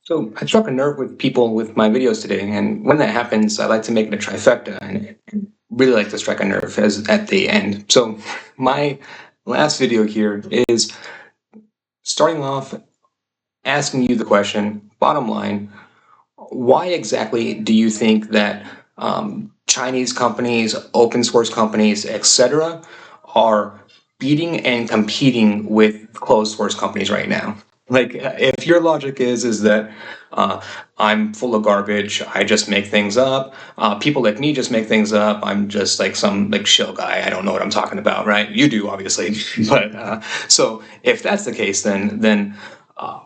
So I struck a nerve with people with my videos today, and when that happens, I like to make it a trifecta and really like to strike a nerve as at the end. So my last video here is starting off asking you the question, bottom line, why exactly do you think that Chinese companies, open source companies, etc., are beating and competing with closed source companies right now? Like, if your logic is that uh, I'm full of garbage, I just make things up. People like me just make things up. I'm just like some like shill guy. I don't know what I'm talking about, right? You do, obviously, but so if that's the case, then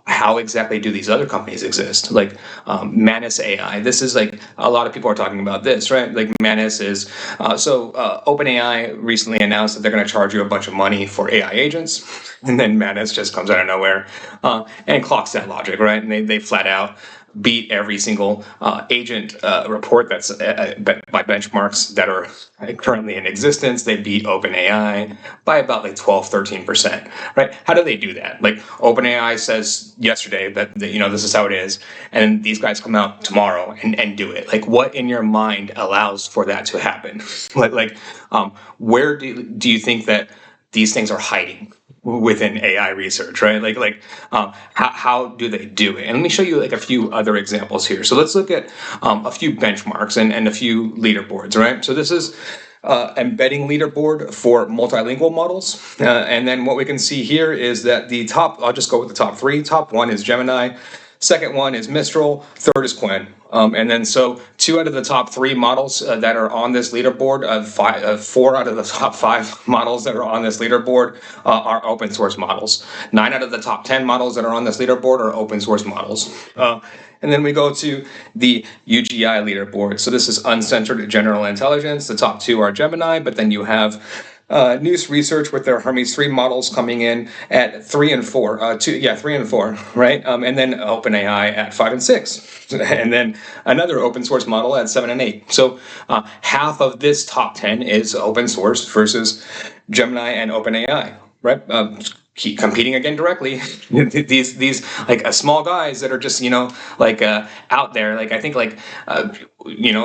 how exactly do these other companies exist? Like Manus AI. This is like a lot of people are talking about this, right? Like Manus is OpenAI recently announced that they're going to charge you a bunch of money for AI agents, and then Manus just comes out of nowhere and clocks that logic, right? And they flat out beat every single agent report that's by benchmarks that are currently in existence. They beat OpenAI by about like 12, 13%, right? How do they do that? Like OpenAI says yesterday that, this is how it is. And these guys come out tomorrow and do it. Like what in your mind allows for that to happen? Where do you think that these things are hiding within AI research, right? How do they do it? And let me show you like a few other examples here. So let's look at a few benchmarks and a few leaderboards, right? So this is embedding leaderboard for multilingual models. And then what we can see here is that I'll just go with the top three. Top one is Gemini. Second one is Mistral. Third is Qwen. And then so two out of the top three models that are on this leaderboard, four out of the top five models that are on this leaderboard are open source models. 9 out of the top 10 models that are on this leaderboard are open source models. And then we go to the UGI leaderboard. So this is uncensored general intelligence. The top two are Gemini, but then you have News Research with their Hermes 3 models coming in at 3 and 4, 3 and 4, right? And then OpenAI at 5 and 6, and then another open source model at 7 and 8. So half of this top 10 is open source versus Gemini and OpenAI, right? Keep competing again directly. these like small guys that are just out there. Like I think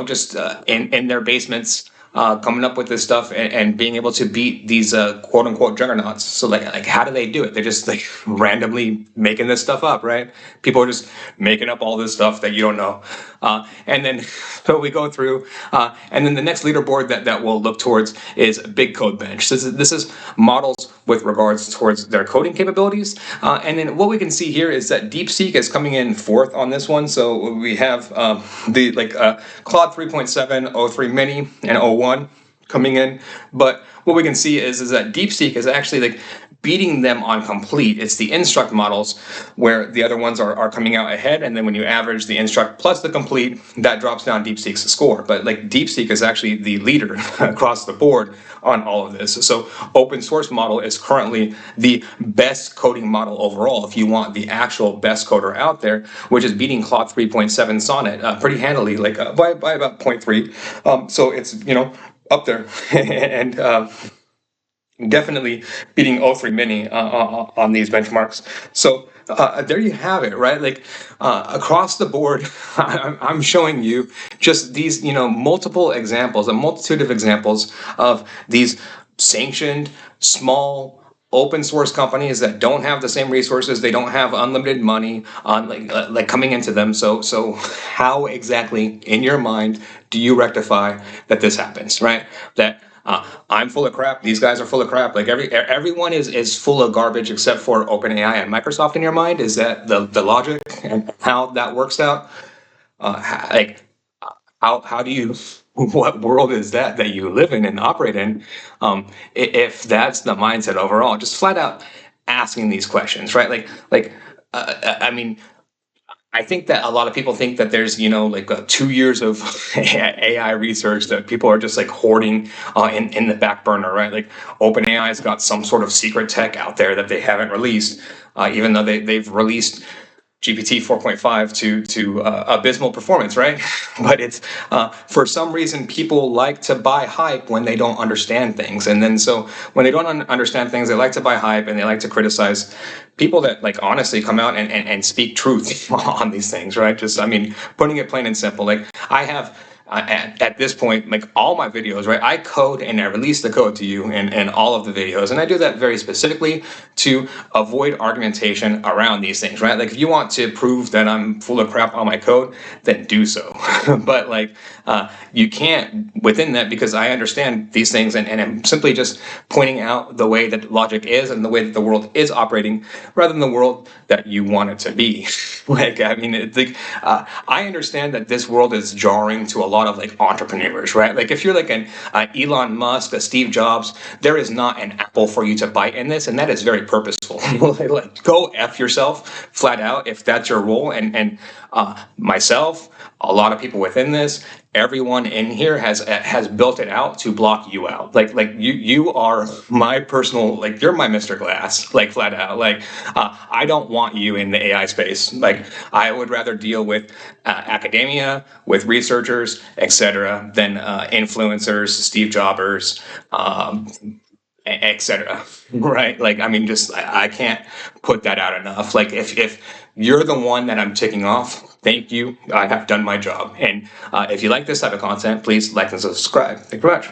just in their basements coming up with this stuff and being able to beat these quote unquote juggernauts. So like how do they do it? They're just like randomly making this stuff up, right? People are just making up all this stuff that you don't know. And then so we go through, and then the next leaderboard that we'll look towards is Big Code Bench. This is models with regards towards their coding capabilities. And then what we can see here is that DeepSeek is coming in fourth on this one. So we have Claude 3.7, O3 Mini, and O1 coming in. But what we can see is that DeepSeek is actually like beating them on complete. It's the instruct models where the other ones are coming out ahead, and then when you average the instruct plus the complete, that drops down DeepSeek's score. But like DeepSeek is actually the leader across the board on all of this. So open source model is currently the best coding model overall if you want the actual best coder out there, which is beating Claude 3.7 Sonnet pretty handily, like by about 0.3. So it's up there and definitely beating O3 Mini on these benchmarks. So there you have it, right? Like across the board, I'm showing you just these, multiple examples, a multitude of examples of these sanctioned, small, open source companies that don't have the same resources, they don't have unlimited money on like coming into them. So how exactly in your mind do you rectify that this happens, right? That I'm full of crap. These guys are full of crap. Like everyone is full of garbage except for OpenAI and Microsoft. In your mind, is that the logic and how that works out? How do you? What world is that you live in and operate in? If that's the mindset overall, just flat out asking these questions, right? I mean, I think that a lot of people think that there's, 2 years of AI research that people are just like hoarding in the back burner, right? Like OpenAI's got some sort of secret tech out there that they haven't released, even though they've released GPT 4.5 to abysmal performance, right? But it's for some reason people like to buy hype when they don't understand things, and then so when they don't understand things, they like to buy hype and they like to criticize people that like honestly come out and speak truth on these things, right? Just I mean, putting it plain and simple. Like I have at this point, like all my videos, right? I code and I release the code to you in all of the videos. And I do that very specifically to avoid argumentation around these things, right? Like if you want to prove that I'm full of crap on my code, then do so. But like you can't within that because I understand these things and I'm simply just pointing out the way that logic is and the way that the world is operating rather than the world that you want it to be. Like, I mean, it's like, I understand that this world is jarring to a lot of like entrepreneurs, right? Like if you're like an Elon Musk, a Steve Jobs, there is not an apple for you to bite in this, and that is very purposeful. Like go F yourself flat out if that's your role. And myself, a lot of people within this, everyone in here has built it out to block you out. Like you are my personal, like you're my Mr. Glass, like flat out. Like I don't want you in the AI space. Like I would rather deal with academia, with researchers, etc., than influencers, Steve Jobbers, etc. Right? Like I mean, just I can't put that out enough. Like if you're the one that I'm ticking off, thank you. I have done my job. And if you like this type of content, please like and subscribe. Thank you very much.